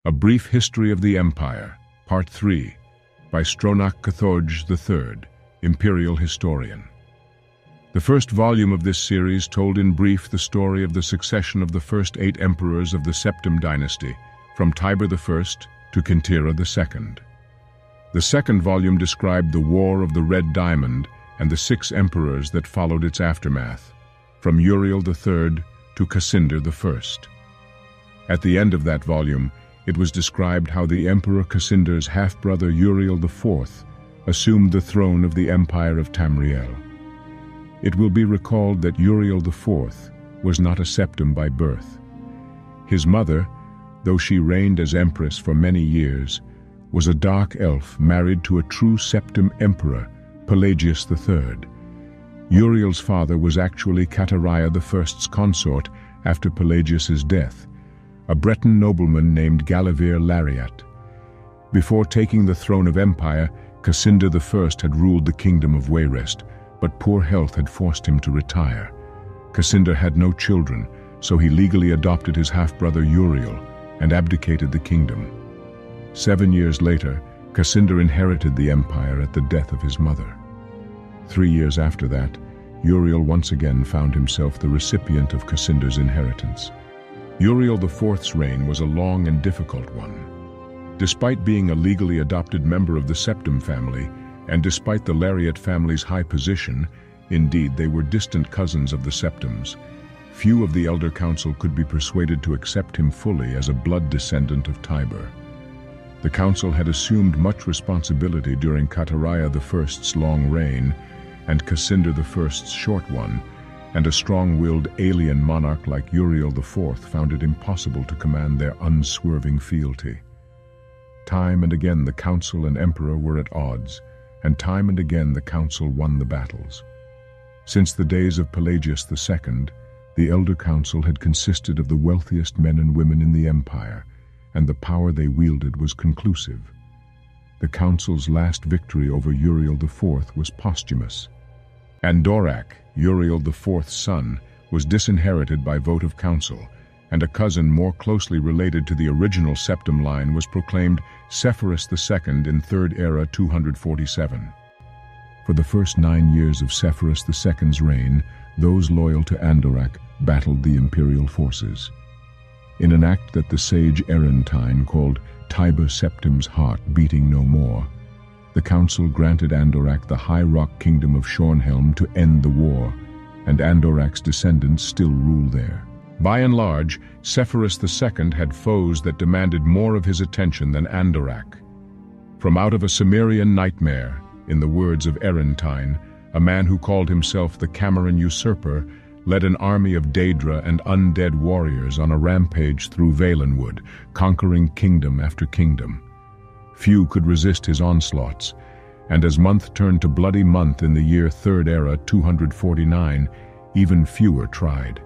A Brief History of the Empire, Part 3, by Stronach Cathorge III, Imperial Historian. The first volume of this series told in brief the story of the succession of the first 8 emperors of the Septim Dynasty, from Tiber I to Kintyra II. The second volume described the War of the Red Diamond and the 6 emperors that followed its aftermath, from Uriel III to Cassynder I. At the end of that volume, it was described how the Emperor Cassynder's half-brother Uriel IV assumed the throne of the Empire of Tamriel. It will be recalled that Uriel IV was not a Septim by birth. His mother, though she reigned as Empress for many years, was a dark elf married to a true Septim Emperor, Pelagius III. Uriel's father was actually Katariah I's consort after Pelagius's death, a Breton nobleman named Gallivere Lariat. Before taking the throne of empire, Cassynder I had ruled the kingdom of Wayrest, but poor health had forced him to retire. Cassynder had no children, so he legally adopted his half-brother Uriel and abdicated the kingdom. 7 years later, Cassynder inherited the empire at the death of his mother. 3 years after that, Uriel once again found himself the recipient of Cassynder's inheritance. Uriel IV's reign was a long and difficult one. Despite being a legally adopted member of the Septim family, and despite the Lariat family's high position, indeed they were distant cousins of the Septims, few of the elder council could be persuaded to accept him fully as a blood descendant of Tiber. The council had assumed much responsibility during Katariah I's long reign and Cassynder I's short one, and a strong-willed alien monarch like Uriel IV found it impossible to command their unswerving fealty. Time and again the council and emperor were at odds, and time and again the council won the battles. Since the days of Pelagius II, the elder council had consisted of the wealthiest men and women in the empire, and the power they wielded was conclusive. The council's last victory over Uriel IV was posthumous. Andorak, Uriel IV's son, was disinherited by vote of council, and a cousin more closely related to the original Septim line was proclaimed Sepphoris II in 3rd Era 247. For the first 9 years of Sepphoris II's reign, those loyal to Andorak battled the imperial forces. In an act that the sage Erentine called Tiber Septim's heart beating no more, the council granted Andorak the high rock kingdom of Shornhelm to end the war, and Andorak's descendants still rule there. By and large, Sepphoris II had foes that demanded more of his attention than Andorak. From out of a Cimmerian nightmare, in the words of Erentine, a man who called himself the Cameron usurper led an army of Daedra and undead warriors on a rampage through Valenwood, conquering kingdom after kingdom. Few could resist his onslaughts, and as month turned to bloody month in the year 3rd Era 249, even fewer tried.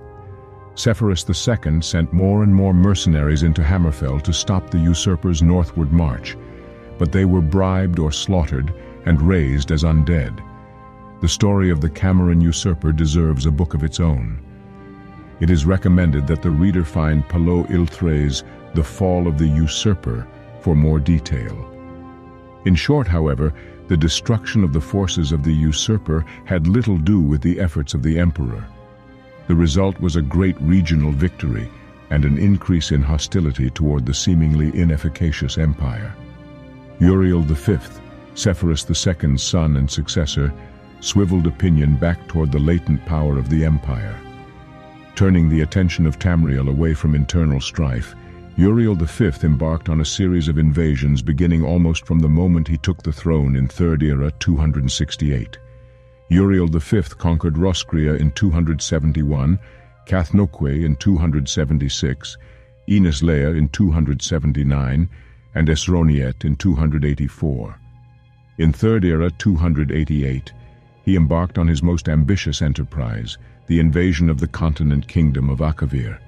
Sepphoris II sent more and more mercenaries into Hammerfell to stop the usurper's northward march, but they were bribed or slaughtered and raised as undead. The story of the Cameron usurper deserves a book of its own. It is recommended that the reader find Uriel III's The Fall of the Usurper for more detail. In short, however, the destruction of the forces of the usurper had little to do with the efforts of the emperor. The result was a great regional victory and an increase in hostility toward the seemingly inefficacious empire. Uriel V, Sepphoris II's son and successor, swiveled opinion back toward the latent power of the empire. Turning the attention of Tamriel away from internal strife, Uriel V embarked on a series of invasions beginning almost from the moment he took the throne in 3rd Era 268. Uriel V conquered Roscria in 271, Cathnoque in 276, Enislea in 279, and Esroniet in 284. In 3rd Era 288, he embarked on his most ambitious enterprise, the invasion of the continent kingdom of Akavir.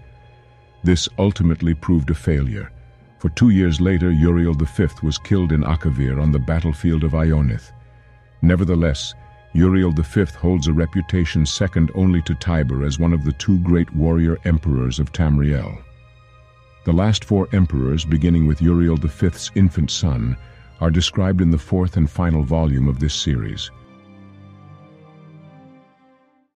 This ultimately proved a failure, for 2 years later Uriel V was killed in Akavir on the battlefield of Ionith. Nevertheless, Uriel V holds a reputation second only to Tiber as one of the 2 great warrior emperors of Tamriel. The last four emperors, beginning with Uriel V's infant son, are described in the fourth and final volume of this series.